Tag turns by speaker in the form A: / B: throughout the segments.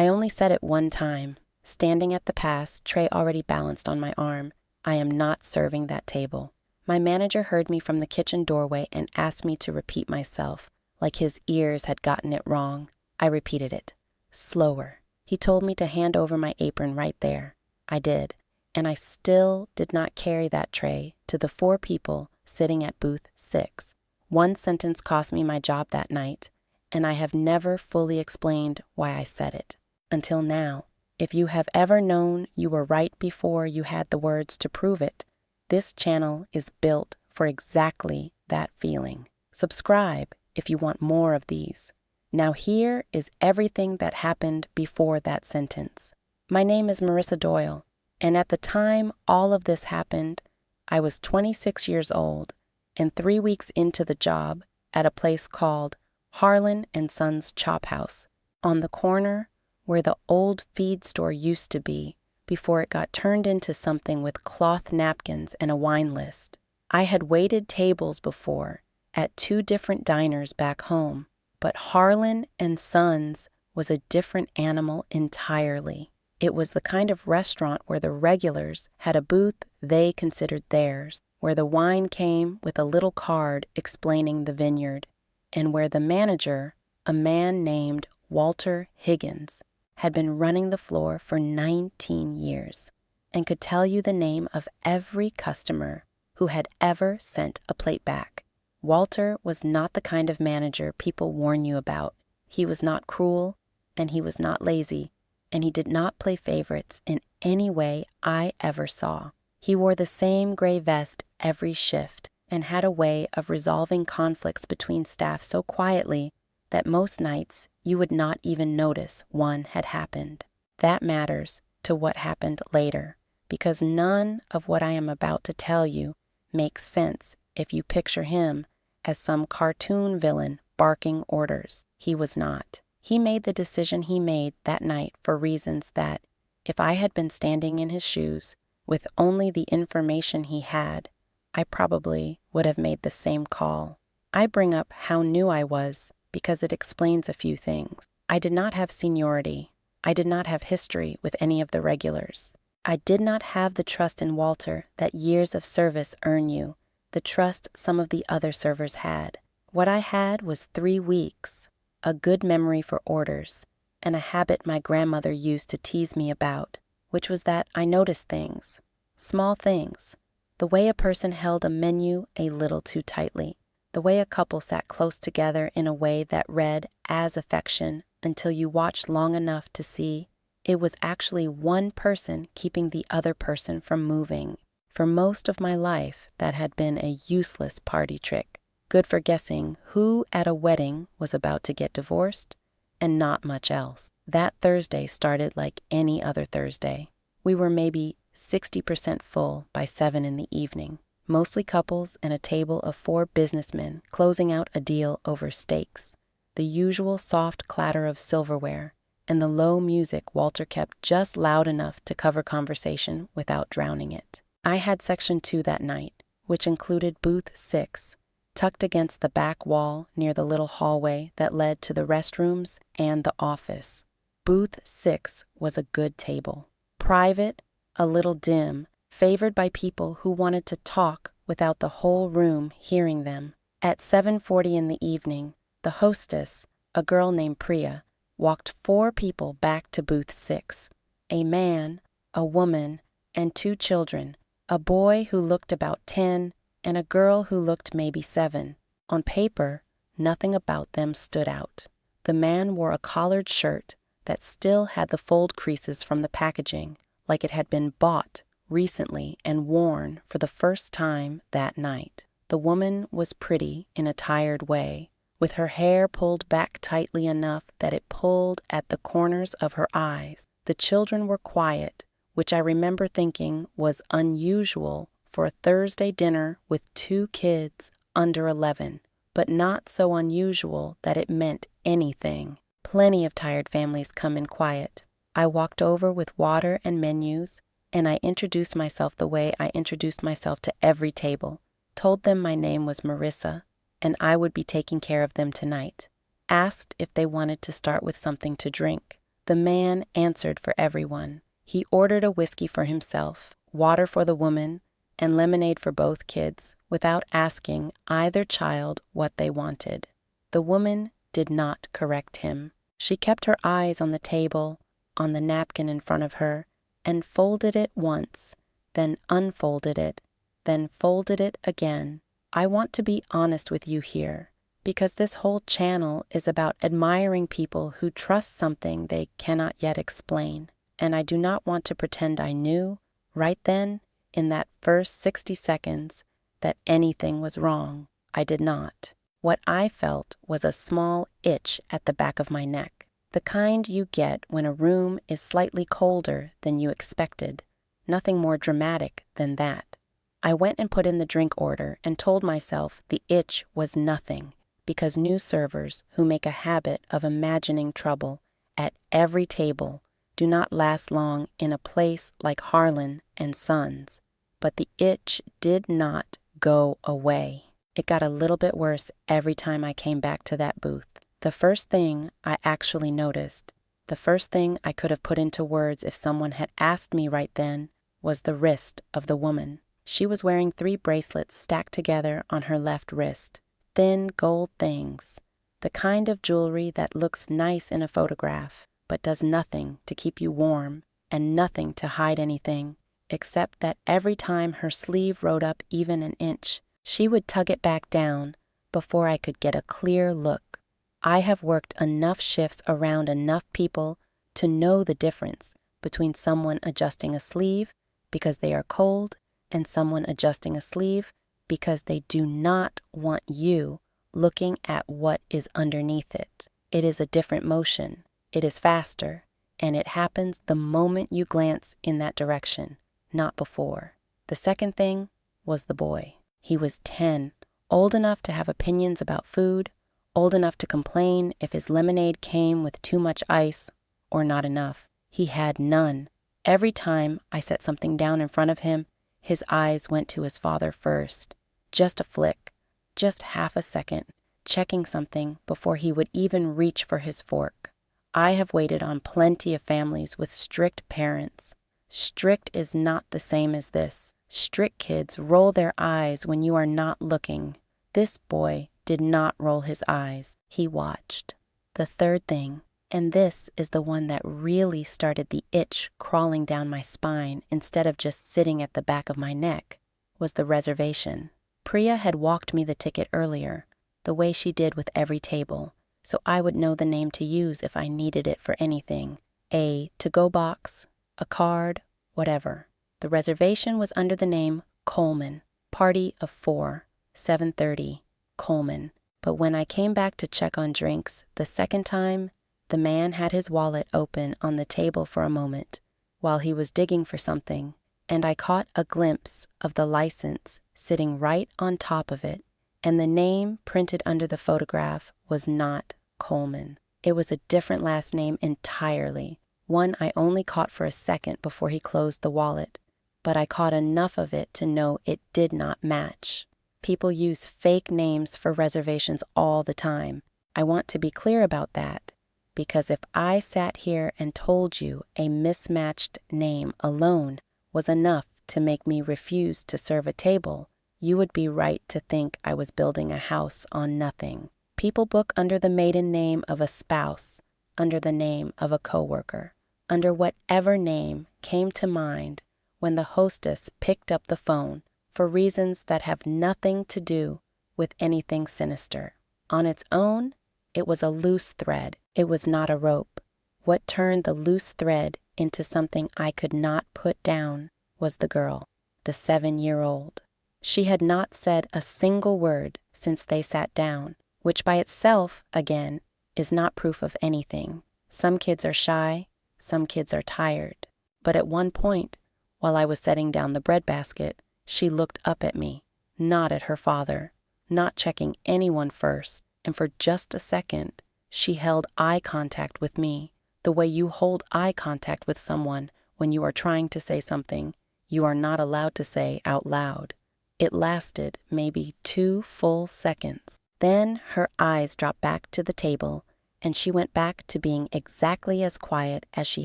A: I only said it one time. Standing at the pass, tray already balanced on my arm. I am not serving that table. My manager heard me from the kitchen doorway and asked me to repeat myself, like his ears had gotten it wrong. I repeated it. Slower. He told me to hand over my apron right there. I did, and I still did not carry that tray to the 4 people sitting at booth 6. One sentence cost me my job that night, and I have never fully explained why I said it. Until now. If you have ever known you were right before you had the words to prove it, this channel is built for exactly that feeling. Subscribe if you want more of these. Now here is everything that happened before that sentence. My name is Marissa Doyle, and at the time all of this happened, I was 26 years old and 3 weeks into the job at a place called Harlan and Sons Chophouse on the corner where the old feed store used to be before it got turned into something with cloth napkins and a wine list. I had waited tables before at 2 different diners back home, but Harlan and Sons was a different animal entirely. It was the kind of restaurant where the regulars had a booth they considered theirs, where the wine came with a little card explaining the vineyard, and where the manager, a man named Walter Higgins, had been running the floor for 19 years and could tell you the name of every customer who had ever sent a plate back. Walter was not the kind of manager people warn you about. He was not cruel, and he was not lazy, and he did not play favorites in any way I ever saw. He wore the same gray vest every shift and had a way of resolving conflicts between staff so quietly that most nights you would not even notice one had happened. That matters to what happened later, because none of what I am about to tell you makes sense if you picture him as some cartoon villain barking orders. He was not. He made the decision he made that night for reasons that, if I had been standing in his shoes with only the information he had, I probably would have made the same call. I bring up how new I was because it explains a few things. I did not have seniority. I did not have history with any of the regulars. I did not have the trust in Walter that years of service earn you, the trust some of the other servers had. What I had was 3 weeks, a good memory for orders, and a habit my grandmother used to tease me about, which was that I noticed things, small things, the way a person held a menu a little too tightly, the way a couple sat close together in a way that read as affection until you watched long enough to see it was actually one person keeping the other person from moving. For most of my life, that had been a useless party trick, good for guessing who at a wedding was about to get divorced, and not much else. That Thursday started like any other Thursday. We were maybe 60% full by 7 in the evening. Mostly couples and a table of 4 businessmen closing out a deal over steaks, the usual soft clatter of silverware, and the low music Walter kept just loud enough to cover conversation without drowning it. I had Section 2 that night, which included Booth 6, tucked against the back wall near the little hallway that led to the restrooms and the office. Booth 6 was a good table. Private, a little dim, favored by people who wanted to talk without the whole room hearing them. At 7:40 in the evening, the hostess, a girl named Priya, walked 4 people back to booth 6, a man, a woman, and 2 children, a boy who looked about 10 and a girl who looked maybe 7. On paper, nothing about them stood out. The man wore a collared shirt that still had the fold creases from the packaging, like it had been bought recently and worn for the first time that night. The woman was pretty in a tired way, with her hair pulled back tightly enough that it pulled at the corners of her eyes. The children were quiet, which I remember thinking was unusual for a Thursday dinner with 2 kids under 11, but not so unusual that it meant anything. Plenty of tired families come in quiet. I walked over with water and menus, and I introduced myself the way I introduced myself to every table, told them my name was Marissa, and I would be taking care of them tonight. Asked if they wanted to start with something to drink. The man answered for everyone. He ordered a whiskey for himself, water for the woman, and lemonade for both kids, without asking either child what they wanted. The woman did not correct him. She kept her eyes on the table, on the napkin in front of her, and folded it once, then unfolded it, then folded it again. I want to be honest with you here, because this whole channel is about admiring people who trust something they cannot yet explain, and I do not want to pretend I knew, right then, in that first 60 seconds, that anything was wrong. I did not. What I felt was a small itch at the back of my neck, the kind you get when a room is slightly colder than you expected. Nothing more dramatic than that. I went and put in the drink order and told myself the itch was nothing, because new servers who make a habit of imagining trouble at every table do not last long in a place like Harlan and Sons. But the itch did not go away. It got a little bit worse every time I came back to that booth. The first thing I actually noticed, the first thing I could have put into words if someone had asked me right then, was the wrist of the woman. She was wearing 3 bracelets stacked together on her left wrist. Thin gold things, the kind of jewelry that looks nice in a photograph, but does nothing to keep you warm and nothing to hide anything, except that every time her sleeve rode up even an inch, she would tug it back down before I could get a clear look. I have worked enough shifts around enough people to know the difference between someone adjusting a sleeve because they are cold and someone adjusting a sleeve because they do not want you looking at what is underneath it. It is a different motion. It is faster, and it happens the moment you glance in that direction, not before. The second thing was the boy. He was 10, old enough to have opinions about food, old enough to complain if his lemonade came with too much ice or not enough. He had none. Every time I set something down in front of him, his eyes went to his father first. Just a flick, just half a second, checking something before he would even reach for his fork. I have waited on plenty of families with strict parents. Strict is not the same as this. Strict kids roll their eyes when you are not looking. This boy did not roll his eyes. He watched. The third thing, and this is the one that really started the itch crawling down my spine instead of just sitting at the back of my neck, was the reservation. Priya had walked me the ticket earlier, the way she did with every table, so I would know the name to use if I needed it for anything. A to-go box, a card, whatever. The reservation was under the name Coleman, party of 4, 7:30, Coleman. But when I came back to check on drinks the second time, the man had his wallet open on the table for a moment while he was digging for something, and I caught a glimpse of the license sitting right on top of it, and the name printed under the photograph was not Coleman. It was a different last name entirely, one I only caught for a second before he closed the wallet, but I caught enough of it to know it did not match. People use fake names for reservations all the time. I want to be clear about that, because if I sat here and told you a mismatched name alone was enough to make me refuse to serve a table, you would be right to think I was building a house on nothing. People book under the maiden name of a spouse, under the name of a coworker, under whatever name came to mind when the hostess picked up the phone for reasons that have nothing to do with anything sinister. On its own, it was a loose thread. It was not a rope. What turned the loose thread into something I could not put down was the girl, the 7-year-old. She had not said a single word since they sat down, which by itself, again, is not proof of anything. Some kids are shy, some kids are tired. But at one point, while I was setting down the breadbasket, she looked up at me, not at her father, not checking anyone first, and for just a second, she held eye contact with me, the way you hold eye contact with someone when you are trying to say something you are not allowed to say out loud. It lasted maybe 2 full seconds. Then her eyes dropped back to the table, and she went back to being exactly as quiet as she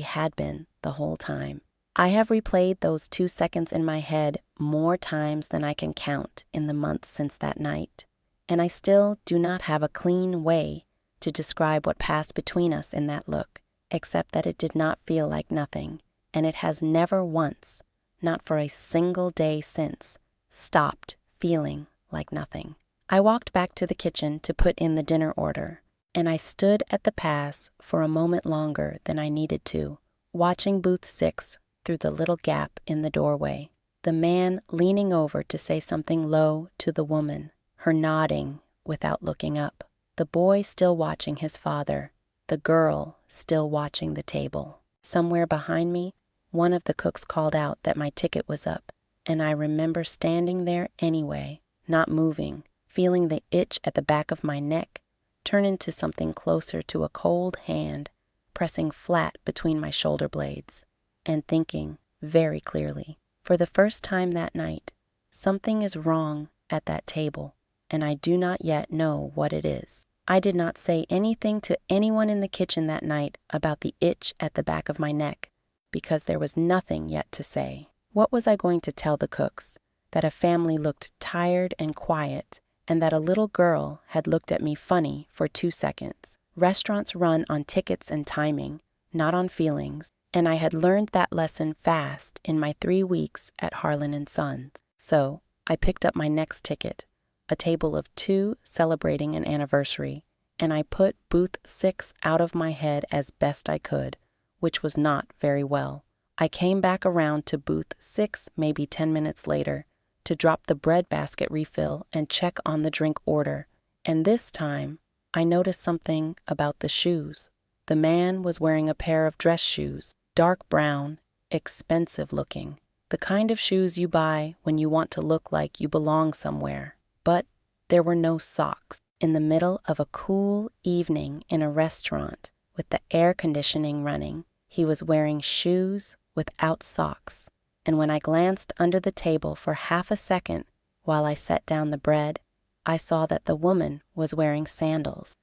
A: had been the whole time. I have replayed those 2 seconds in my head more times than I can count in the months since that night, and I still do not have a clean way to describe what passed between us in that look, except that it did not feel like nothing, and it has never once, not for a single day since, stopped feeling like nothing. I walked back to the kitchen to put in the dinner order, and I stood at the pass for a moment longer than I needed to, watching booth 6 through the little gap in the doorway. The man leaning over to say something low to the woman, her nodding without looking up. The boy still watching his father, the girl still watching the table. Somewhere behind me, one of the cooks called out that my ticket was up, and I remember standing there anyway, not moving, feeling the itch at the back of my neck turn into something closer to a cold hand pressing flat between my shoulder blades, and thinking very clearly, for the first time that night, something is wrong at that table, and I do not yet know what it is. I did not say anything to anyone in the kitchen that night about the itch at the back of my neck, because there was nothing yet to say. What was I going to tell the cooks? That a family looked tired and quiet, and that a little girl had looked at me funny for 2 seconds. Restaurants run on tickets and timing, not on feelings, and I had learned that lesson fast in my 3 weeks at Harlan and Sons. So I picked up my next ticket, a table of 2 celebrating an anniversary, and I put booth 6 out of my head as best I could, which was not very well. I came back around to booth 6 maybe 10 minutes later to drop the bread basket refill and check on the drink order, and this time I noticed something about the shoes. The man was wearing a pair of dress shoes, dark brown, expensive looking, the kind of shoes you buy when you want to look like you belong somewhere. But there were no socks. In the middle of a cool evening in a restaurant with the air conditioning running, he was wearing shoes without socks. And when I glanced under the table for half a second while I set down the bread, I saw that the woman was wearing sandals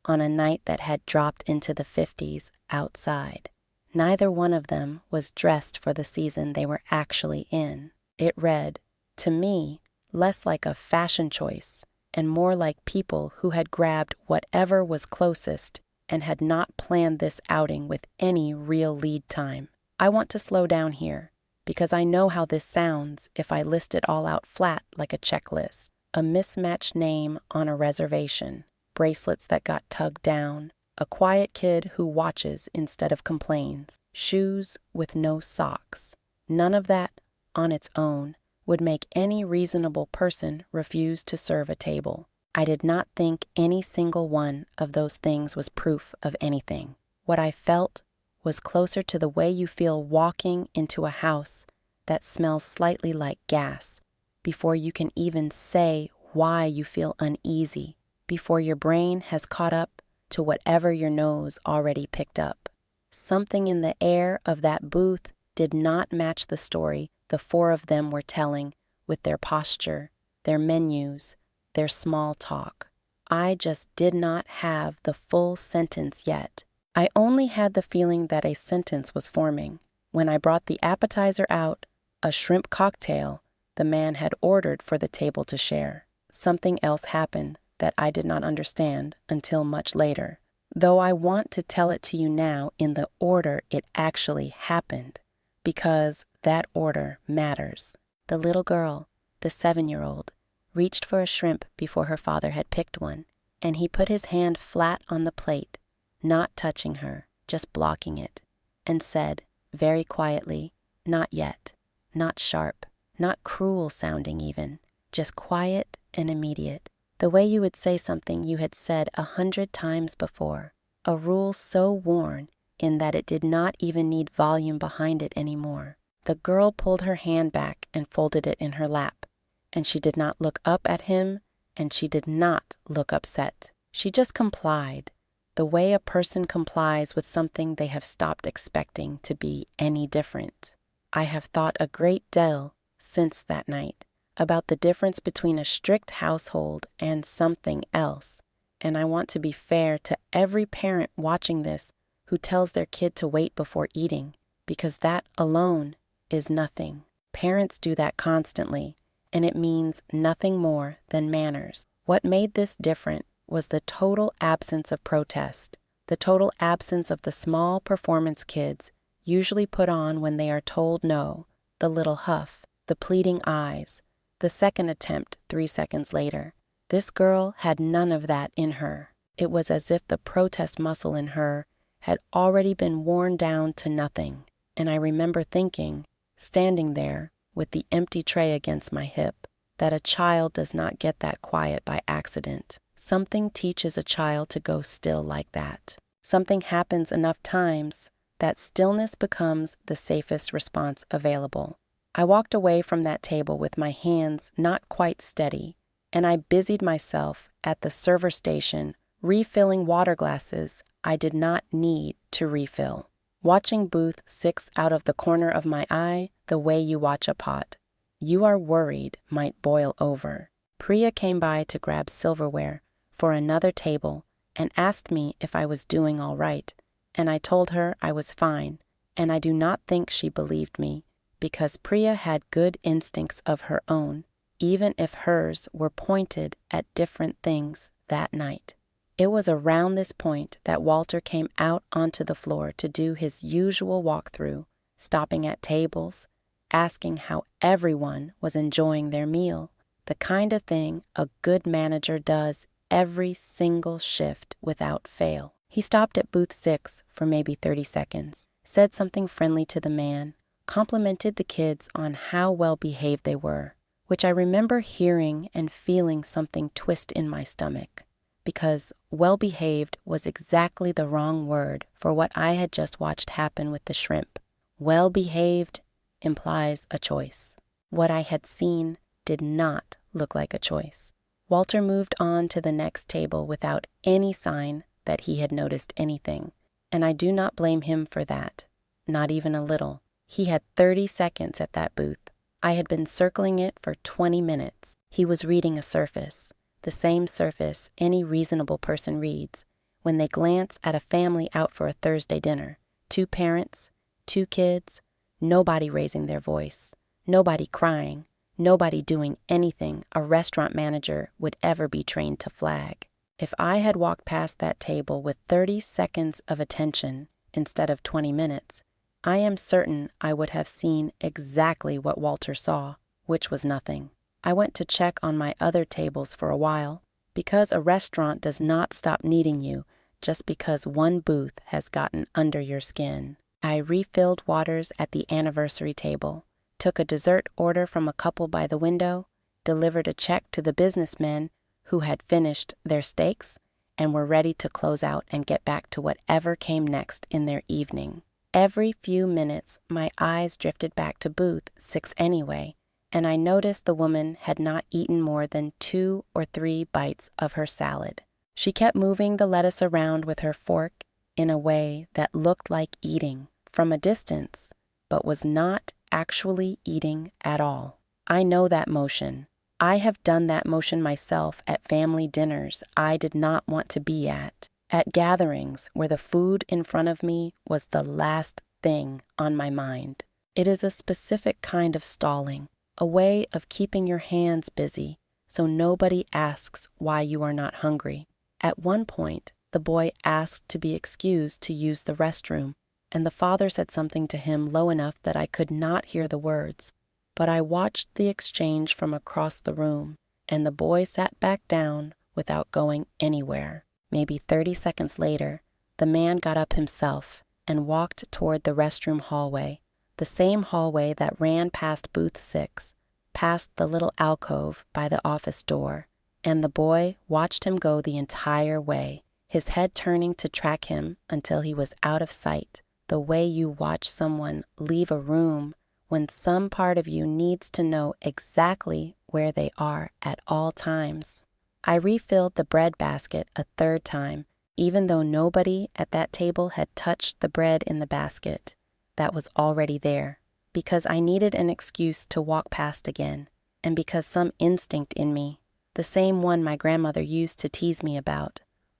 A: on a night that had dropped into the 50s outside. Neither one of them was dressed for the season they were actually in. It read, to me, less like a fashion choice and more like people who had grabbed whatever was closest and had not planned this outing with any real lead time. I want to slow down here because I know how this sounds if I list it all out flat like a checklist. A mismatched name on a reservation, bracelets that got tugged down, a quiet kid who watches instead of complains, shoes with no socks. None of that, on its own, would make any reasonable person refuse to serve a table. I did not think any single one of those things was proof of anything. What I felt was closer to the way you feel walking into a house that smells slightly like gas, before you can even say why you feel uneasy, before your brain has caught up to whatever your nose already picked up. Something in the air of that booth did not match the story the 4 of them were telling with their posture, their menus, their small talk. I just did not have the full sentence yet. I only had the feeling that a sentence was forming. When I brought the appetizer out, a shrimp cocktail, the man had ordered for the table to share. Something else happened that I did not understand until much later, though I want to tell it to you now in the order it actually happened, because that order matters. The little girl, the 7-year-old, reached for a shrimp before her father had picked one, and he put his hand flat on the plate, not touching her, just blocking it, and said, very quietly, not yet, not sharp, not cruel sounding even, just quiet and immediate, the way you would say something you had said 100 times before, a rule so worn in that it did not even need volume behind it anymore. The girl pulled her hand back and folded it in her lap, and she did not look up at him, and she did not look upset. She just complied, the way a person complies with something they have stopped expecting to be any different. I have thought a great deal since that night about the difference between a strict household and something else, and I want to be fair to every parent watching this who tells their kid to wait before eating, because that alone is nothing. Parents do that constantly, and it means nothing more than manners. What made this different was the total absence of protest, the total absence of the small performance kids usually put on when they are told no, the little huff, the pleading eyes, the second attempt 3 seconds later. This girl had none of that in her. It was as if the protest muscle in her had already been worn down to nothing. And I remember thinking, standing there with the empty tray against my hip, that a child does not get that quiet by accident. Something teaches a child to go still like that. Something happens enough times that stillness becomes the safest response available. I walked away from that table with my hands not quite steady, and I busied myself at the server station refilling water glasses I did not need to refill, watching booth 6 out of the corner of my eye the way you watch a pot you are worried might boil over. Priya came by to grab silverware for another table and asked me if I was doing all right, and I told her I was fine, and I do not think she believed me, because Priya had good instincts of her own, even if hers were pointed at different things that night. It was around this point that Walter came out onto the floor to do his usual walkthrough, stopping at tables, asking how everyone was enjoying their meal, the kind of thing a good manager does every single shift without fail. He stopped at booth 6 for maybe 30 seconds, said something friendly to the man, complimented the kids on how well behaved they were, which I remember hearing and feeling something twist in my stomach, because well-behaved was exactly the wrong word for what I had just watched happen with the shrimp. Well-behaved implies a choice. What I had seen did not look like a choice. Walter moved on to the next table without any sign that he had noticed anything, and I do not blame him for that, not even a little. He had 30 seconds at that booth. I had been circling it for 20 minutes. He was reading a surface, the same surface any reasonable person reads when they glance at a family out for a Thursday dinner. 2 parents, 2 kids, nobody raising their voice, nobody crying, nobody doing anything a restaurant manager would ever be trained to flag. If I had walked past that table with 30 seconds of attention instead of 20 minutes, I am certain I would have seen exactly what Walter saw, which was nothing. I went to check on my other tables for a while, because a restaurant does not stop needing you just because one booth has gotten under your skin. I refilled waters at the anniversary table, took a dessert order from a couple by the window, delivered a check to the businessmen who had finished their steaks and were ready to close out and get back to whatever came next in their evening. Every few minutes, my eyes drifted back to booth 6 anyway, and I noticed the woman had not eaten more than 2 or 3 bites of her salad. She kept moving the lettuce around with her fork in a way that looked like eating from a distance, but was not actually eating at all. I know that motion. I have done that motion myself at family dinners I did not want to be at gatherings where the food in front of me was the last thing on my mind. It is a specific kind of stalling, a way of keeping your hands busy so nobody asks why you are not hungry. At one point, the boy asked to be excused to use the restroom, and the father said something to him low enough that I could not hear the words, but I watched the exchange from across the room, and the boy sat back down without going anywhere. Maybe 30 seconds later, the man got up himself and walked toward the restroom hallway, the same hallway that ran past booth 6, past the little alcove by the office door, and the boy watched him go the entire way, his head turning to track him until he was out of sight, the way you watch someone leave a room when some part of you needs to know exactly where they are at all times. I refilled the bread basket a 3rd time, even though nobody at that table had touched the bread in the basket that was already there, because I needed an excuse to walk past again, and because some instinct in me, the same one my grandmother used to tease me about,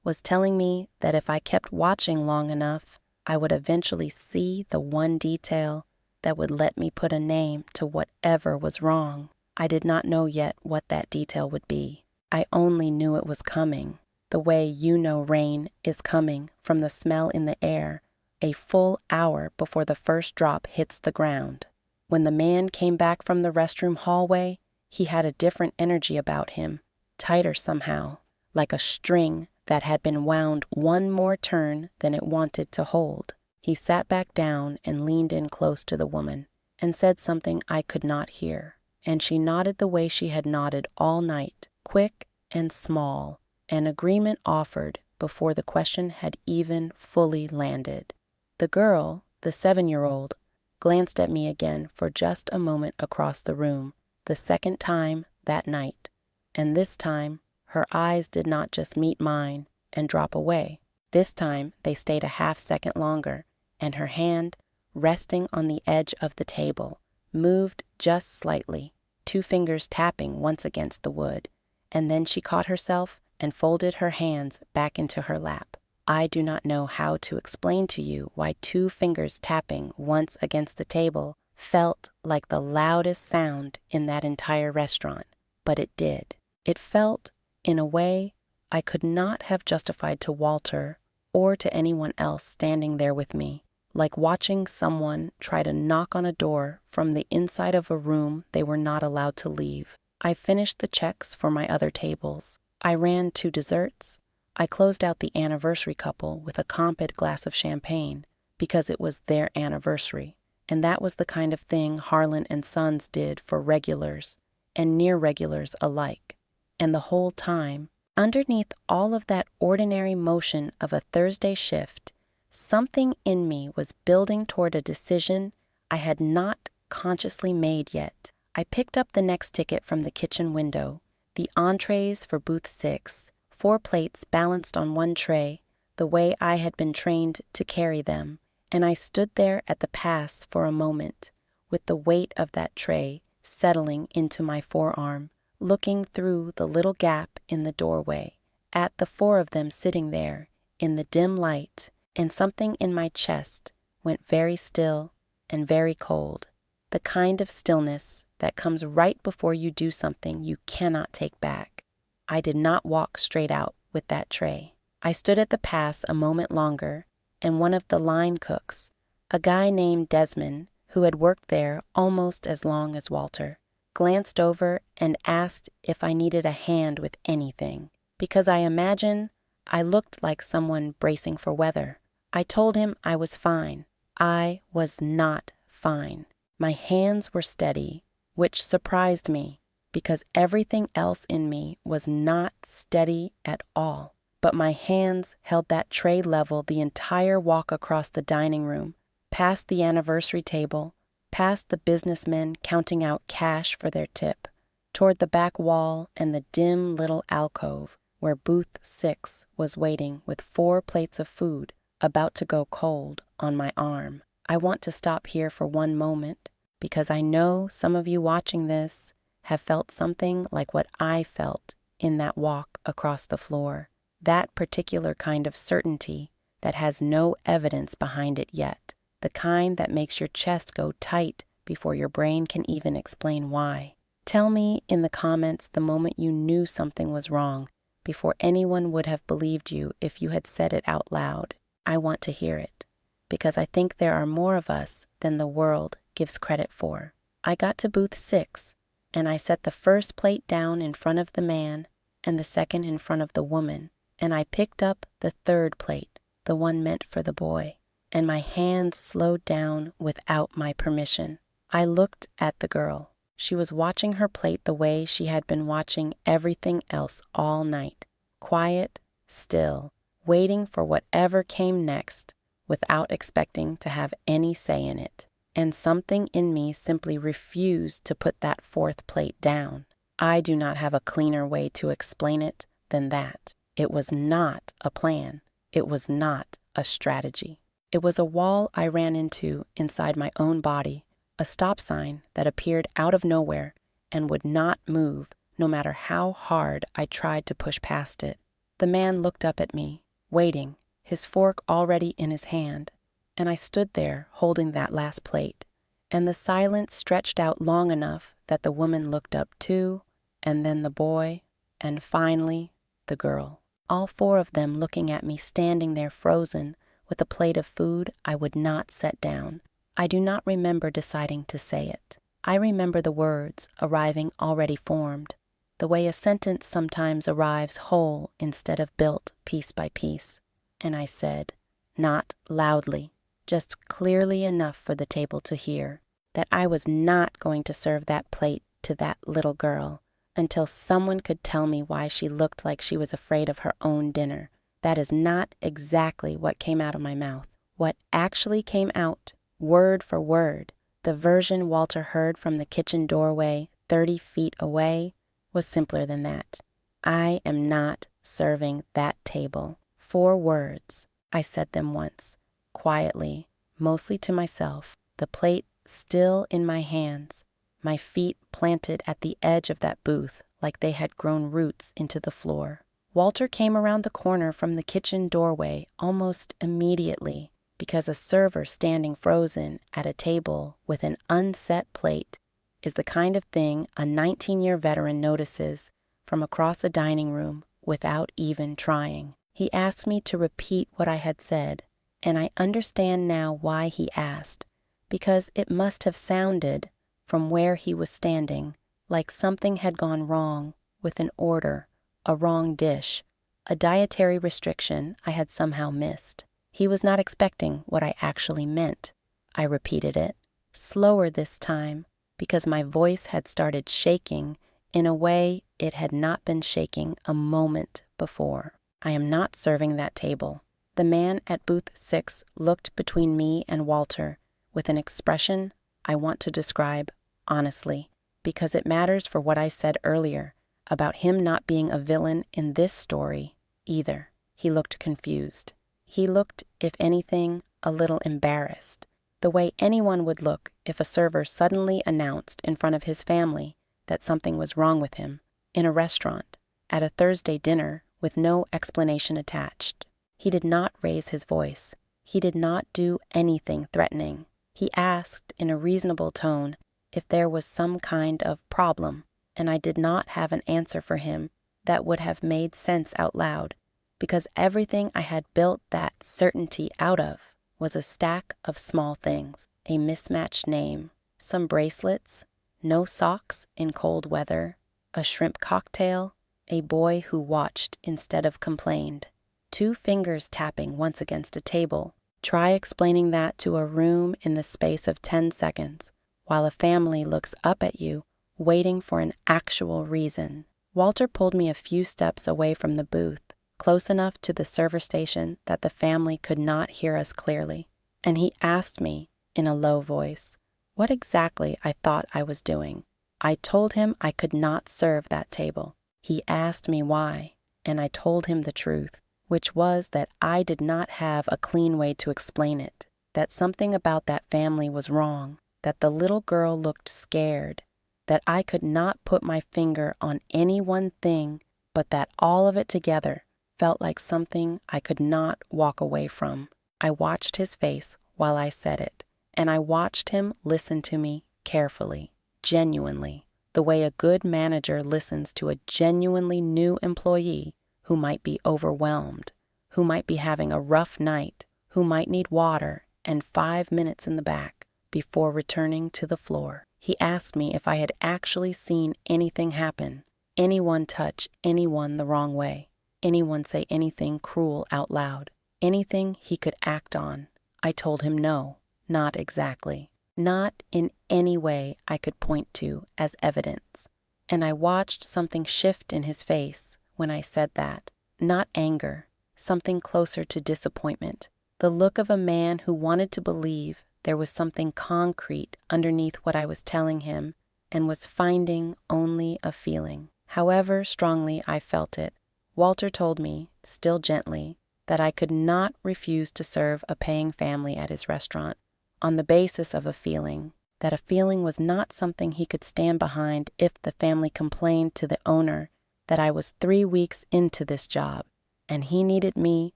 A: was telling me that if I kept watching long enough, I would eventually see the one detail that would let me put a name to whatever was wrong. I did not know yet what that detail would be. I only knew it was coming, the way you know rain is coming from the smell in the air a full hour before the first drop hits the ground. When the man came back from the restroom hallway, he had a different energy about him, tighter somehow, like a string that had been wound one more turn than it wanted to hold. He sat back down and leaned in close to the woman and said something I could not hear, and she nodded the way she had nodded all night, quick and small, an agreement offered before the question had even fully landed. The girl, the 7-year-old, glanced at me again for just a moment across the room, the second time that night, and this time her eyes did not just meet mine and drop away. This time they stayed a half-second longer, and her hand, resting on the edge of the table, moved just slightly, 2 fingers tapping once against the wood, and then she caught herself and folded her hands back into her lap. I do not know how to explain to you why 2 fingers tapping once against a table felt like the loudest sound in that entire restaurant, but it did. It felt, in a way, I could not have justified to Walter or to anyone else standing there with me, like watching someone try to knock on a door from the inside of a room they were not allowed to leave. I finished the checks for my other tables. I ran 2 desserts. I closed out the anniversary couple with a comped glass of champagne because it was their anniversary, and that was the kind of thing Harlan and Sons did for regulars and near regulars alike. And the whole time, underneath all of that ordinary motion of a Thursday shift, something in me was building toward a decision I had not consciously made yet. I picked up the next ticket from the kitchen window, the entrees for booth 6, 4 plates balanced on one tray, the way I had been trained to carry them, and I stood there at the pass for a moment, with the weight of that tray settling into my forearm, looking through the little gap in the doorway, at the 4 of them sitting there in the dim light, and something in my chest went very still and very cold, the kind of stillness that comes right before you do something you cannot take back. I did not walk straight out with that tray. I stood at the pass a moment longer, and one of the line cooks, a guy named Desmond, who had worked there almost as long as Walter, glanced over and asked if I needed a hand with anything, because I imagine I looked like someone bracing for weather. I told him I was fine. I was not fine. My hands were steady, which surprised me, because everything else in me was not steady at all. But my hands held that tray level the entire walk across the dining room, past the anniversary table, past the businessmen counting out cash for their tip, toward the back wall and the dim little alcove where booth 6 was waiting with 4 plates of food about to go cold on my arm. I want to stop here for one moment, because I know some of you watching this have felt something like what I felt in that walk across the floor, that particular kind of certainty that has no evidence behind it yet, the kind that makes your chest go tight before your brain can even explain why. Tell me in the comments the moment you knew something was wrong before anyone would have believed you if you had said it out loud. I want to hear it, because I think there are more of us than the world gives credit for. I got to booth 6, and I set the first plate down in front of the man and the second in front of the woman, and I picked up the 3rd plate, the one meant for the boy, and my hands slowed down without my permission. I looked at the girl. She was watching her plate the way she had been watching everything else all night, quiet, still, waiting for whatever came next, without expecting to have any say in it. And something in me simply refused to put that 4th plate down. I do not have a cleaner way to explain it than that. It was not a plan. It was not a strategy. It was a wall I ran into inside my own body, a stop sign that appeared out of nowhere and would not move no matter how hard I tried to push past it. The man looked up at me, waiting, his fork already in his hand, and I stood there holding that last plate, and the silence stretched out long enough that the woman looked up too, and then the boy, and finally, the girl. All four of them looking at me standing there frozen with a plate of food I would not set down. I do not remember deciding to say it. I remember the words arriving already formed, the way a sentence sometimes arrives whole instead of built piece by piece. And I said, not loudly, just clearly enough for the table to hear, that I was not going to serve that plate to that little girl until someone could tell me why she looked like she was afraid of her own dinner. That is not exactly what came out of my mouth. What actually came out, word for word, the version Walter heard from the kitchen doorway 30 feet away, was simpler than that. I am not serving that table. 4 words. I said them once, quietly, mostly to myself, the plate still in my hands, my feet planted at the edge of that booth like they had grown roots into the floor. Walter came around the corner from the kitchen doorway almost immediately, because a server standing frozen at a table with an unset plate is the kind of thing a 19-year veteran notices from across a dining room without even trying. He asked me to repeat what I had said, and I understand now why he asked, because it must have sounded, from where he was standing, like something had gone wrong with an order, a wrong dish, a dietary restriction I had somehow missed. He was not expecting what I actually meant. I repeated it, slower this time, because my voice had started shaking in a way it had not been shaking a moment before. I am not serving that table. The man at booth 6 looked between me and Walter with an expression I want to describe honestly, because it matters for what I said earlier about him not being a villain in this story either. He looked confused. He looked, if anything, a little embarrassed, the way anyone would look if a server suddenly announced in front of his family that something was wrong with him, in a restaurant, at a Thursday dinner with no explanation attached. He did not raise his voice. He did not do anything threatening. He asked in a reasonable tone if there was some kind of problem, and I did not have an answer for him that would have made sense out loud, because everything I had built that certainty out of was a stack of small things, a mismatched name, some bracelets, no socks in cold weather, a shrimp cocktail, a boy who watched instead of complained, 2 fingers tapping once against a table. Try explaining that to a room in the space of 10 seconds, while a family looks up at you, waiting for an actual reason. Walter pulled me a few steps away from the booth, close enough to the server station that the family could not hear us clearly, and he asked me, in a low voice, what exactly I thought I was doing. I told him I could not serve that table. He asked me why, and I told him the truth, which was that I did not have a clean way to explain it, that something about that family was wrong, that the little girl looked scared, that I could not put my finger on any one thing, but that all of it together felt like something I could not walk away from. I watched his face while I said it, and I watched him listen to me carefully, genuinely, the way a good manager listens to a genuinely new employee who might be overwhelmed, who might be having a rough night, who might need water and 5 minutes in the back before returning to the floor. He asked me if I had actually seen anything happen, anyone touch anyone the wrong way, anyone say anything cruel out loud, anything he could act on. I told him no, not exactly, not in any way I could point to as evidence. And I watched something shift in his face when I said that, not anger, something closer to disappointment, the look of a man who wanted to believe there was something concrete underneath what I was telling him and was finding only a feeling. However strongly I felt it, Walter told me, still gently, that I could not refuse to serve a paying family at his restaurant on the basis of a feeling, that a feeling was not something he could stand behind if the family complained to the owner that I was 3 weeks into this job, and he needed me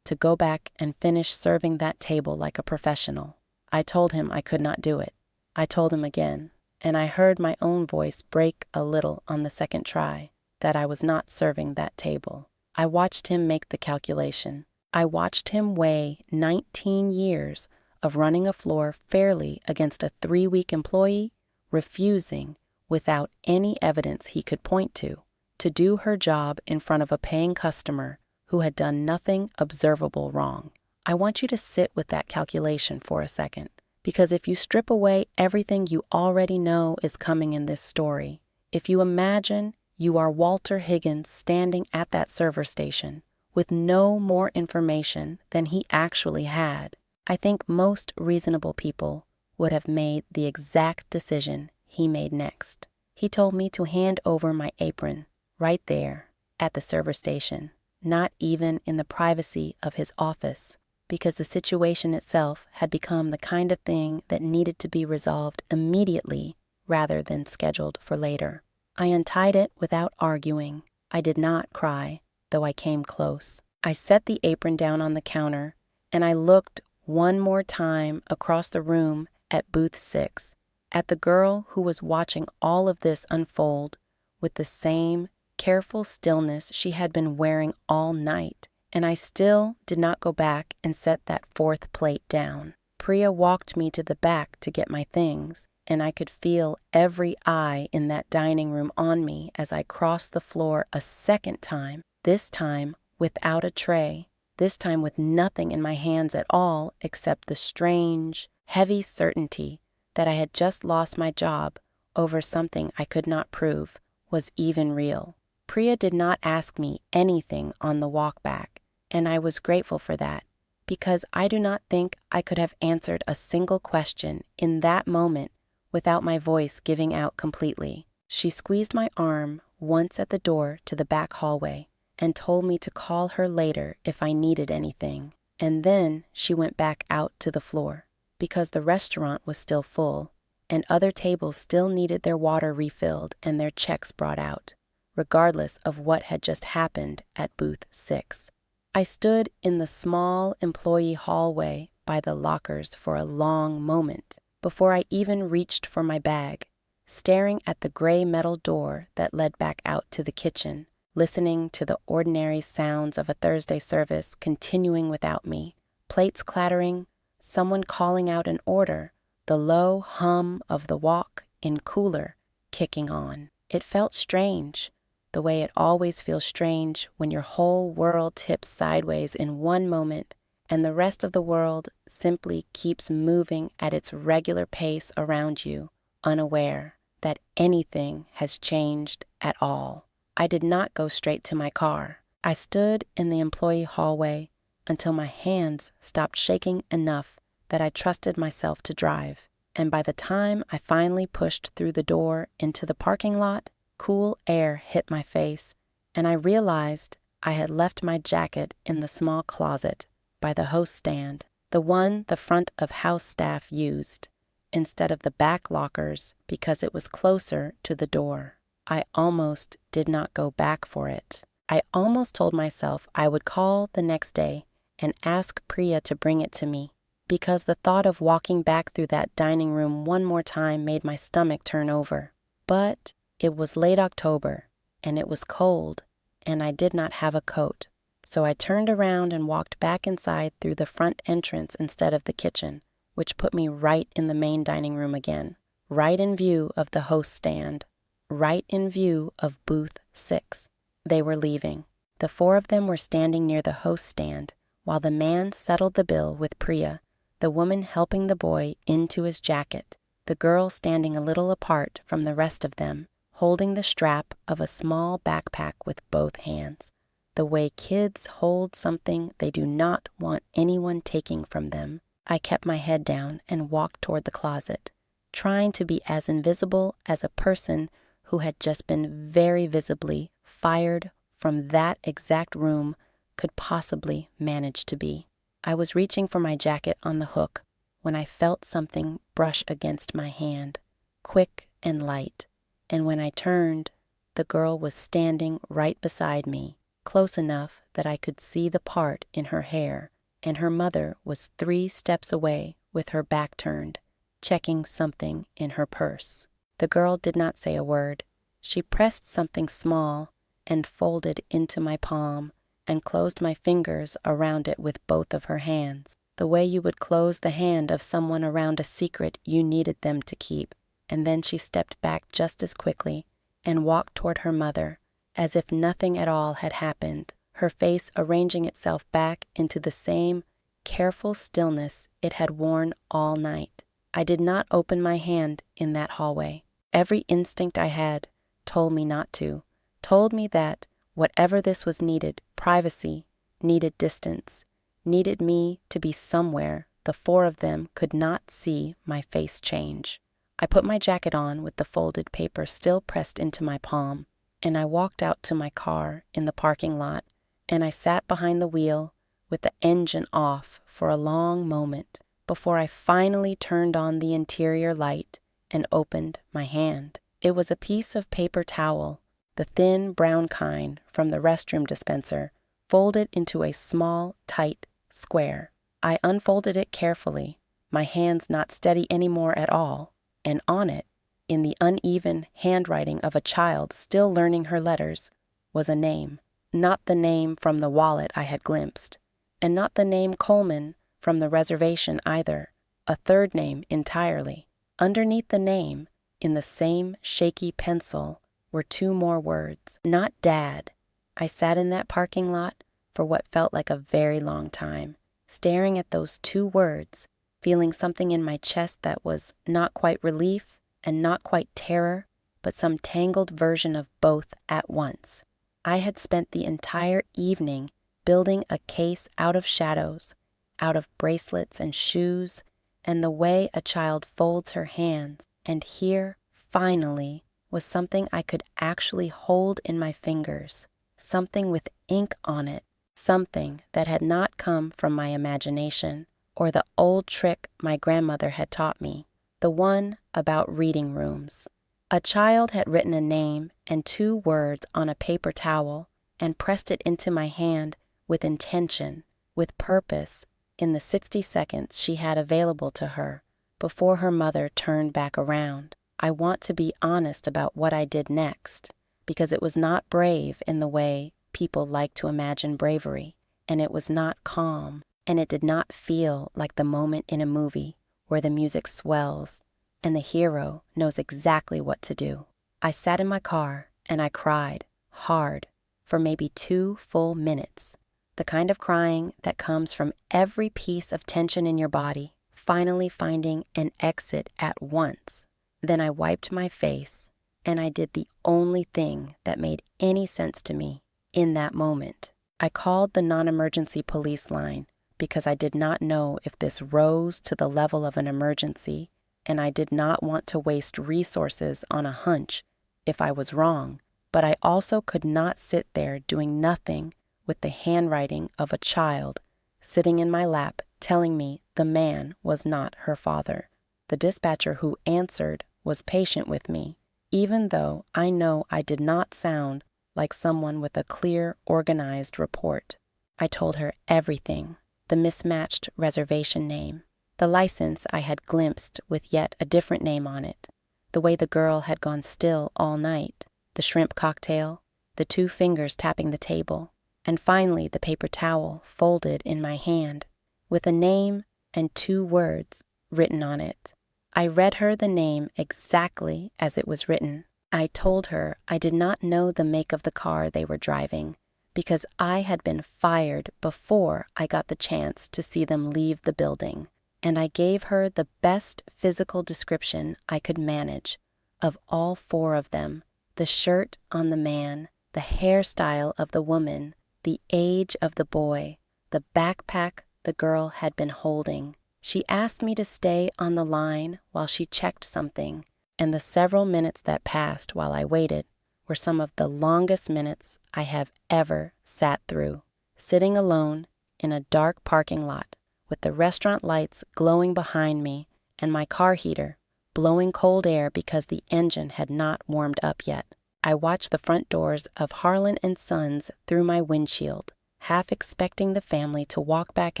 A: to go back and finish serving that table like a professional. I told him I could not do it. I told him again, and I heard my own voice break a little on the second try, that I was not serving that table. I watched him make the calculation. I watched him weigh 19 years of running a floor fairly against a 3-week employee, refusing, without any evidence he could point to do her job in front of a paying customer who had done nothing observable wrong. I want you to sit with that calculation for a second, because if you strip away everything you already know is coming in this story, if you imagine you are Walter Higgins standing at that server station with no more information than he actually had, I think most reasonable people would have made the exact decision he made next. He told me to hand over my apron right there at the server station, not even in the privacy of his office, because the situation itself had become the kind of thing that needed to be resolved immediately rather than scheduled for later. I untied it without arguing. I did not cry, though I came close. I set the apron down on the counter, and I looked one more time across the room at booth 6, at the girl who was watching all of this unfold with the same careful stillness she had been wearing all night, and I still did not go back and set that 4th plate down. Priya walked me to the back to get my things, and I could feel every eye in that dining room on me as I crossed the floor a second time, this time without a tray, this time with nothing in my hands at all except the strange, heavy certainty that I had just lost my job over something I could not prove was even real. Priya did not ask me anything on the walk back, and I was grateful for that, because I do not think I could have answered a single question in that moment without my voice giving out completely. She squeezed my arm once at the door to the back hallway and told me to call her later if I needed anything, and then she went back out to the floor, because the restaurant was still full, and other tables still needed their water refilled and their checks brought out, regardless of what had just happened at booth 6. I stood in the small employee hallway by the lockers for a long moment before I even reached for my bag, staring at the gray metal door that led back out to the kitchen, listening to the ordinary sounds of a Thursday service continuing without me, plates clattering, someone calling out an order, the low hum of the walk-in cooler kicking on. It felt strange, the way it always feels strange when your whole world tips sideways in one moment and the rest of the world simply keeps moving at its regular pace around you, unaware that anything has changed at all. I did not go straight to my car. I stood in the employee hallway until my hands stopped shaking enough that I trusted myself to drive. And by the time I finally pushed through the door into the parking lot, cool air hit my face, and I realized I had left my jacket in the small closet by the host stand, the one the front of house staff used, instead of the back lockers because it was closer to the door. I almost did not go back for it. I almost told myself I would call the next day and ask Priya to bring it to me, because the thought of walking back through that dining room one more time made my stomach turn over. But it was late October, and it was cold, and I did not have a coat, so I turned around and walked back inside through the front entrance instead of the kitchen, which put me right in the main dining room again, right in view of the host stand, right in view of booth 6. They were leaving. The 4 of them were standing near the host stand, while the man settled the bill with Priya, the woman helping the boy into his jacket, the girl standing a little apart from the rest of them, holding the strap of a small backpack with both hands, the way kids hold something they do not want anyone taking from them. I kept my head down and walked toward the closet, trying to be as invisible as a person who had just been very visibly fired from that exact room could possibly manage to be. I was reaching for my jacket on the hook when I felt something brush against my hand, quick and light, and when I turned, the girl was standing right beside me, close enough that I could see the part in her hair, and her mother was 3 steps away with her back turned, checking something in her purse. The girl did not say a word. She pressed something small and folded into my palm and closed my fingers around it with both of her hands, the way you would close the hand of someone around a secret you needed them to keep. And then she stepped back just as quickly and walked toward her mother, as if nothing at all had happened, her face arranging itself back into the same careful stillness it had worn all night. I did not open my hand in that hallway. Every instinct I had told me not to, told me that whatever this was needed privacy, needed distance, needed me to be somewhere the 4 of them could not see my face change. I put my jacket on with the folded paper still pressed into my palm, and I walked out to my car in the parking lot, and I sat behind the wheel with the engine off for a long moment before I finally turned on the interior light and opened my hand. It was a piece of paper towel, the thin brown kind from the restroom dispenser, folded into a small, tight square. I unfolded it carefully, my hands not steady anymore at all, and on it, in the uneven handwriting of a child still learning her letters, was a name. Not the name from the wallet I had glimpsed, and not the name Coleman from the reservation either, a third name entirely. Underneath the name, in the same shaky pencil, were 2 more words. Not Dad. I sat in that parking lot for what felt like a very long time, staring at those 2 words, feeling something in my chest that was not quite relief and not quite terror, but some tangled version of both at once. I had spent the entire evening building a case out of shadows, out of bracelets and shoes, and the way a child folds her hands, and here, finally, was something I could actually hold in my fingers, something with ink on it, something that had not come from my imagination, or the old trick my grandmother had taught me, the one about reading rooms. A child had written a name and 2 words on a paper towel and pressed it into my hand with intention, with purpose, in the 60 seconds she had available to her before her mother turned back around. I want to be honest about what I did next, because it was not brave in the way people like to imagine bravery, and it was not calm, and it did not feel like the moment in a movie where the music swells and the hero knows exactly what to do. I sat in my car and I cried hard for maybe 2 full minutes, the kind of crying that comes from every piece of tension in your body finally finding an exit at once. Then I wiped my face, and I did the only thing that made any sense to me in that moment. I called the non-emergency police line because I did not know if this rose to the level of an emergency, and I did not want to waste resources on a hunch if I was wrong, but I also could not sit there doing nothing with the handwriting of a child sitting in my lap telling me the man was not her father. The dispatcher who answered was patient with me, even though I know I did not sound like someone with a clear, organized report. I told her everything, the mismatched reservation name, the license I had glimpsed with yet a different name on it, the way the girl had gone still all night, the shrimp cocktail, the 2 fingers tapping the table, and finally the paper towel folded in my hand, with a name and 2 words written on it. I read her the name exactly as it was written. I told her I did not know the make of the car they were driving, because I had been fired before I got the chance to see them leave the building, and I gave her the best physical description I could manage of all 4 of them, the shirt on the man, the hairstyle of the woman, the age of the boy, the backpack the girl had been holding. She asked me to stay on the line while she checked something, and the several minutes that passed while I waited were some of the longest minutes I have ever sat through, sitting alone in a dark parking lot with the restaurant lights glowing behind me and my car heater blowing cold air because the engine had not warmed up yet. I watched the front doors of Harlan and Sons through my windshield, half expecting the family to walk back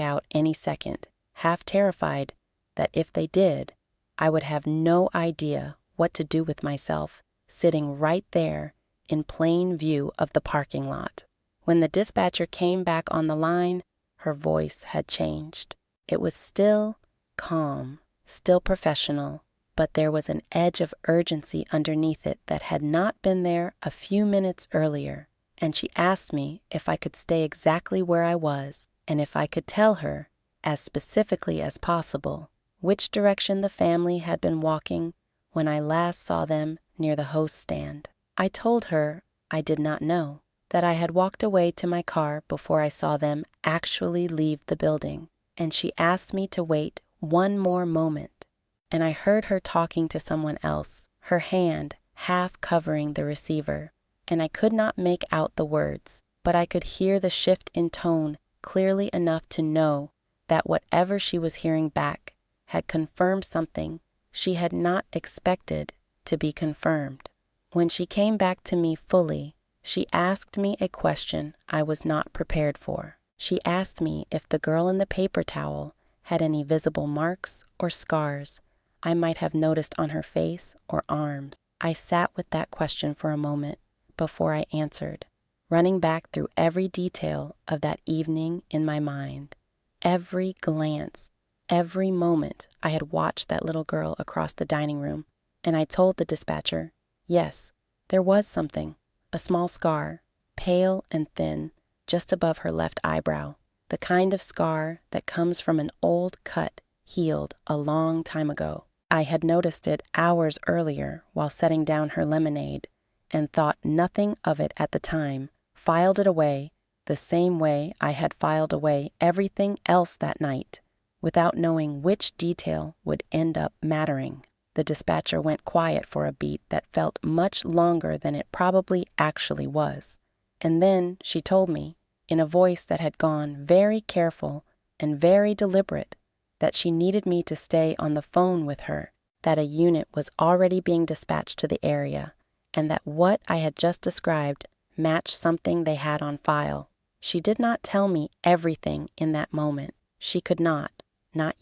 A: out any second, half terrified that if they did, I would have no idea what to do with myself, sitting right there in plain view of the parking lot. When the dispatcher came back on the line, her voice had changed. It was still calm, still professional, but there was an edge of urgency underneath it that had not been there a few minutes earlier, and she asked me if I could stay exactly where I was and if I could tell her, as specifically as possible, which direction the family had been walking when I last saw them near the host stand. I told her I did not know, that I had walked away to my car before I saw them actually leave the building, and she asked me to wait one more moment, and I heard her talking to someone else, her hand half covering the receiver, and I could not make out the words, but I could hear the shift in tone clearly enough to know that whatever she was hearing back had confirmed something she had not expected to be confirmed. When she came back to me fully, she asked me a question I was not prepared for. She asked me if the girl in the paper towel had any visible marks or scars I might have noticed on her face or arms. I sat with that question for a moment before I answered, running back through every detail of that evening in my mind. Every glance, every moment I had watched that little girl across the dining room, and I told the dispatcher, yes, there was something, a small scar, pale and thin, just above her left eyebrow, the kind of scar that comes from an old cut healed a long time ago. I had noticed it hours earlier while setting down her lemonade and thought nothing of it at the time, filed it away the same way I had filed away everything else that night, without knowing which detail would end up mattering. The dispatcher went quiet for a beat that felt much longer than it probably actually was, and then she told me, in a voice that had gone very careful and very deliberate, that she needed me to stay on the phone with her, that a unit was already being dispatched to the area, and that what I had just described matched something they had on file. She did not tell me everything in that moment. She could not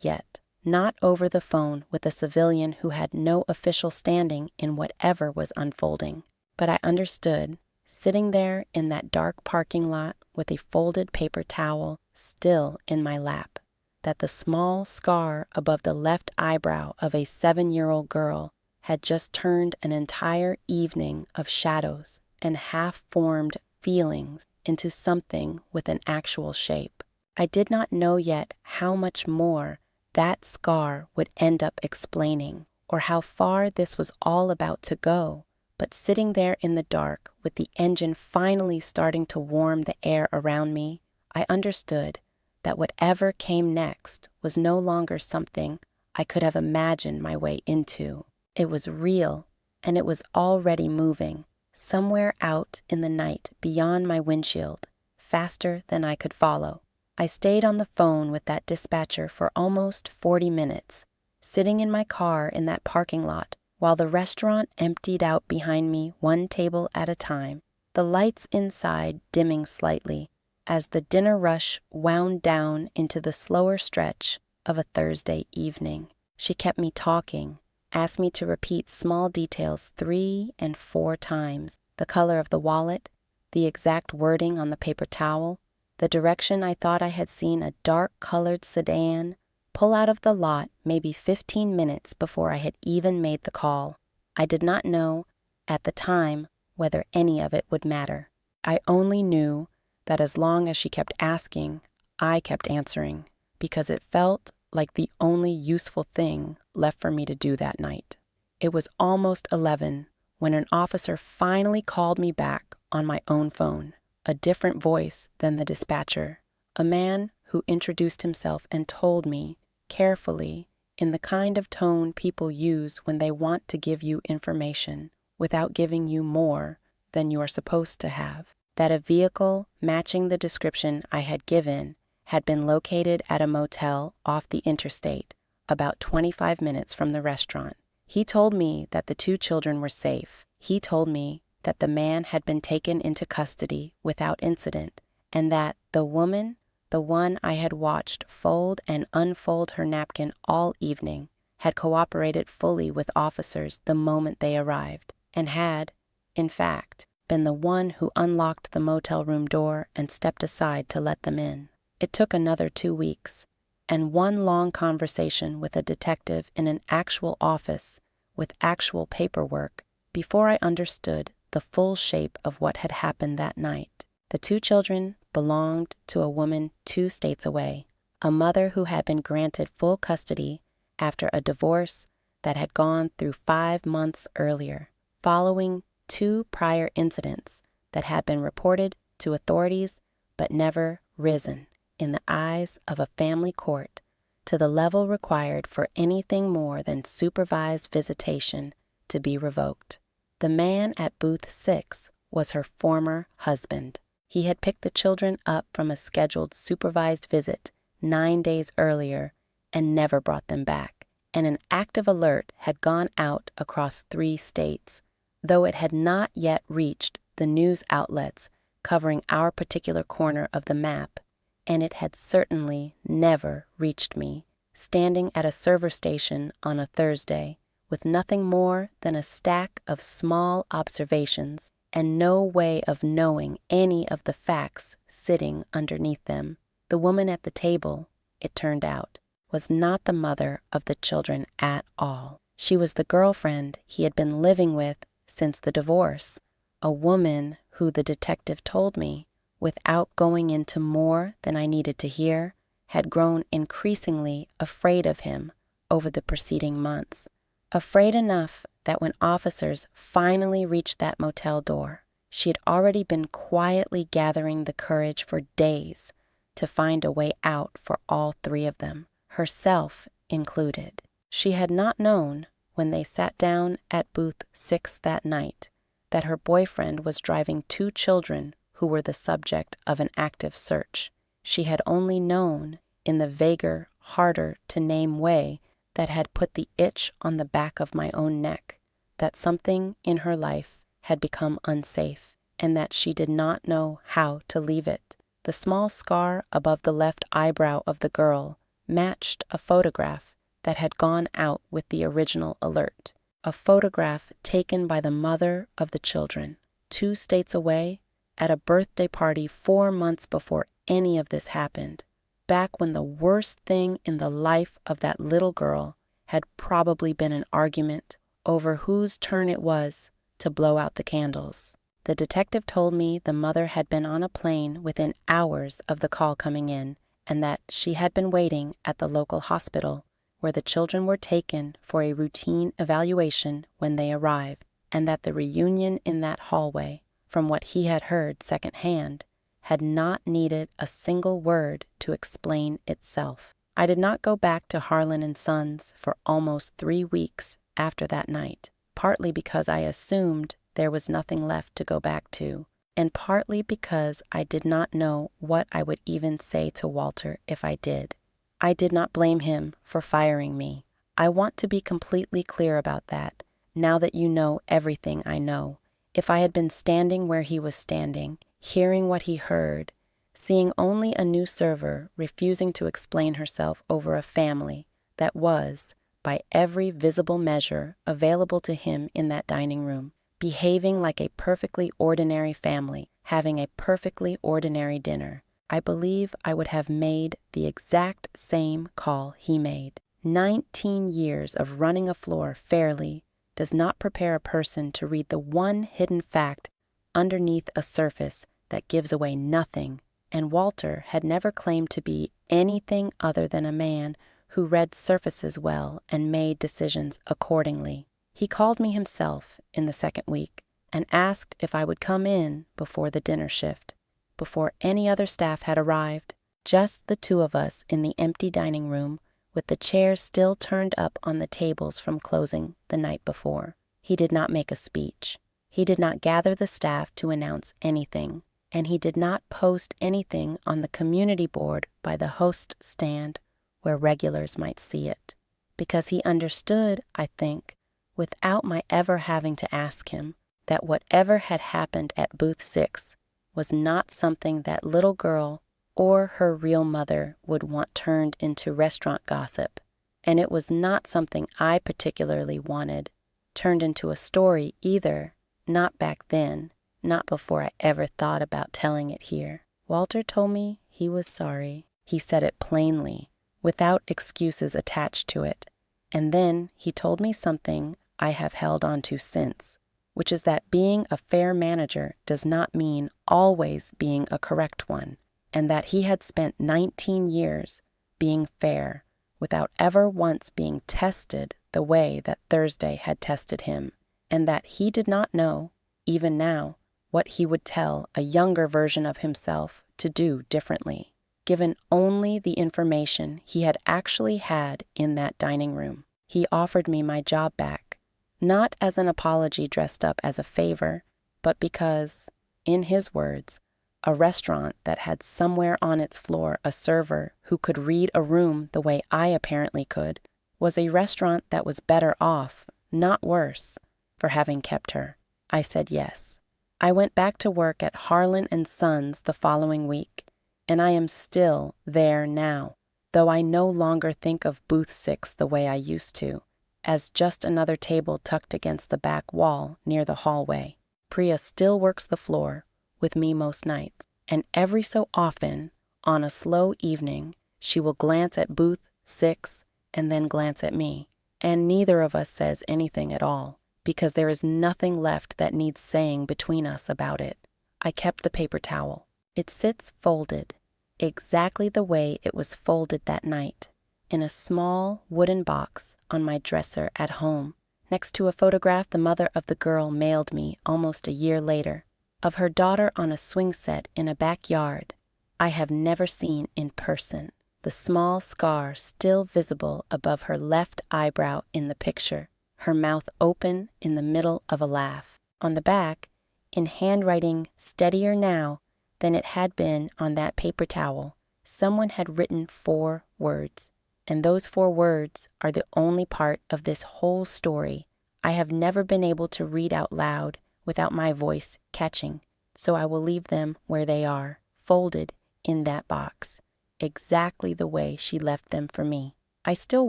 A: yet. Not over the phone with a civilian who had no official standing in whatever was unfolding. But I understood, sitting there in that dark parking lot with a folded paper towel still in my lap, that the small scar above the left eyebrow of a 7-year-old girl had just turned an entire evening of shadows and half-formed feelings into something with an actual shape. I did not know yet how much more that scar would end up explaining, or how far this was all about to go, but sitting there in the dark with the engine finally starting to warm the air around me, I understood that whatever came next was no longer something I could have imagined my way into. It was real, and it was already moving, somewhere out in the night beyond my windshield, faster than I could follow. I stayed on the phone with that dispatcher for almost 40 minutes, sitting in my car in that parking lot while the restaurant emptied out behind me one table at a time, the lights inside dimming slightly as the dinner rush wound down into the slower stretch of a Thursday evening. She kept me talking, asked me to repeat small details 3 and 4 times, the color of the wallet, the exact wording on the paper towel, the direction I thought I had seen a dark-colored sedan pull out of the lot maybe 15 minutes before I had even made the call. I did not know, at the time, whether any of it would matter. I only knew that as long as she kept asking, I kept answering, because it felt like the only useful thing left for me to do that night. It was almost 11 when an officer finally called me back on my own phone. A different voice than the dispatcher, a man who introduced himself and told me, carefully, in the kind of tone people use when they want to give you information without giving you more than you are supposed to have, that a vehicle matching the description I had given had been located at a motel off the interstate, about 25 minutes from the restaurant. He told me that the 2 children were safe. He told me that the man had been taken into custody without incident, and that the woman, the one I had watched fold and unfold her napkin all evening, had cooperated fully with officers the moment they arrived, and had, in fact, been the one who unlocked the motel room door and stepped aside to let them in. It took another 2 weeks, and one long conversation with a detective in an actual office with actual paperwork before I understood the full shape of what had happened that night. The 2 children belonged to a woman 2 states away, a mother who had been granted full custody after a divorce that had gone through 5 months earlier, following 2 prior incidents that had been reported to authorities but never risen in the eyes of a family court to the level required for anything more than supervised visitation to be revoked. The man at booth 6 was her former husband. He had picked the children up from a scheduled supervised visit 9 days earlier and never brought them back, and an active alert had gone out across 3 states, though it had not yet reached the news outlets covering our particular corner of the map, and it had certainly never reached me, standing at a server station on a Thursday, with nothing more than a stack of small observations and no way of knowing any of the facts sitting underneath them. The woman at the table, it turned out, was not the mother of the children at all. She was the girlfriend he had been living with since the divorce, a woman who, the detective told me, without going into more than I needed to hear, had grown increasingly afraid of him over the preceding months. Afraid enough that when officers finally reached that motel door, she had already been quietly gathering the courage for days to find a way out for all 3 of them, herself included. She had not known, when they sat down at booth 6 that night, that her boyfriend was driving 2 children who were the subject of an active search. She had only known, in the vaguer, harder-to-name way that had put the itch on the back of my own neck, that something in her life had become unsafe, and that she did not know how to leave it. The small scar above the left eyebrow of the girl matched a photograph that had gone out with the original alert, a photograph taken by the mother of the children, 2 states away, at a birthday party 4 months before any of this happened, back when the worst thing in the life of that little girl had probably been an argument over whose turn it was to blow out the candles. The detective told me the mother had been on a plane within hours of the call coming in, and that she had been waiting at the local hospital where the children were taken for a routine evaluation when they arrived, and that the reunion in that hallway, from what he had heard secondhand, had not needed a single word to explain itself. I did not go back to Harlan and Sons for almost 3 weeks after that night, partly because I assumed there was nothing left to go back to, and partly because I did not know what I would even say to Walter if I did. I did not blame him for firing me. I want to be completely clear about that, now that you know everything I know. If I had been standing where he was standing, hearing what he heard, seeing only a new server refusing to explain herself over a family that was, by every visible measure available to him in that dining room, behaving like a perfectly ordinary family, having a perfectly ordinary dinner, I believe I would have made the exact same call he made. 19 years of running a floor fairly does not prepare a person to read the one hidden fact underneath a surface that gives away nothing, and Walter had never claimed to be anything other than a man who read surfaces well and made decisions accordingly. He called me himself in the 2nd week and asked if I would come in before the dinner shift, before any other staff had arrived, just the 2 of us in the empty dining room with the chairs still turned up on the tables from closing the night before. He did not make a speech. He did not gather the staff to announce anything, and he did not post anything on the community board by the host stand where regulars might see it, because he understood, I think, without my ever having to ask him, that whatever had happened at Booth 6 was not something that little girl or her real mother would want turned into restaurant gossip, and it was not something I particularly wanted turned into a story either, not back then, not before I ever thought about telling it here. Walter told me he was sorry. He said it plainly, without excuses attached to it, and then he told me something I have held on to since, which is that being a fair manager does not mean always being a correct one, and that he had spent 19 years being fair without ever once being tested the way that Thursday had tested him, and that he did not know, even now, what he would tell a younger version of himself to do differently, given only the information he had actually had in that dining room. He offered me my job back, not as an apology dressed up as a favor, but because, in his words, a restaurant that had somewhere on its floor a server who could read a room the way I apparently could was a restaurant that was better off, not worse, for having kept her. I said yes. I went back to work at Harlan and Sons the following week, and I am still there now, though I no longer think of Booth 6 the way I used to, as just another table tucked against the back wall near the hallway. Priya still works the floor with me most nights, and every so often, on a slow evening, she will glance at Booth 6 and then glance at me, and neither of us says anything at all, because there is nothing left that needs saying between us about it. I kept the paper towel. It sits folded, exactly the way it was folded that night, in a small wooden box on my dresser at home, next to a photograph the mother of the girl mailed me almost a year later, of her daughter on a swing set in a backyard I have never seen in person, the small scar still visible above her left eyebrow in the picture, her mouth open in the middle of a laugh. On the back, in handwriting steadier now than it had been on that paper towel, someone had written 4 words, and those 4 words are the only part of this whole story I have never been able to read out loud without my voice catching, so I will leave them where they are, folded in that box, exactly the way she left them for me. I still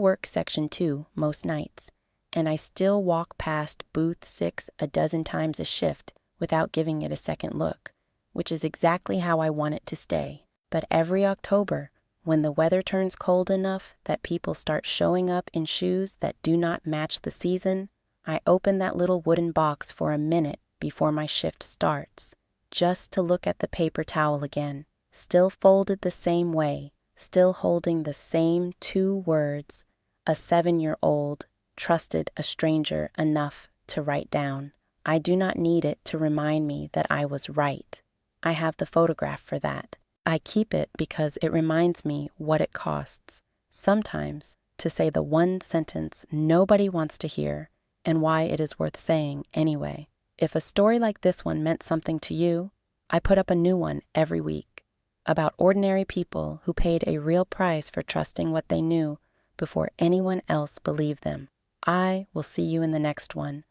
A: work Section 2 most nights, and I still walk past Booth 6 a dozen times a shift without giving it a second look, which is exactly how I want it to stay. But every October, when the weather turns cold enough that people start showing up in shoes that do not match the season, I open that little wooden box for a minute before my shift starts, just to look at the paper towel again, still folded the same way, still holding the same 2 words a 7-year-old trusted a stranger enough to write down. I do not need it to remind me that I was right. I have the photograph for that. I keep it because it reminds me what it costs, sometimes, to say the one sentence nobody wants to hear and why it is worth saying anyway. If a story like this one meant something to you, I put up a new one every week, about ordinary people who paid a real price for trusting what they knew before anyone else believed them. I will see you in the next one.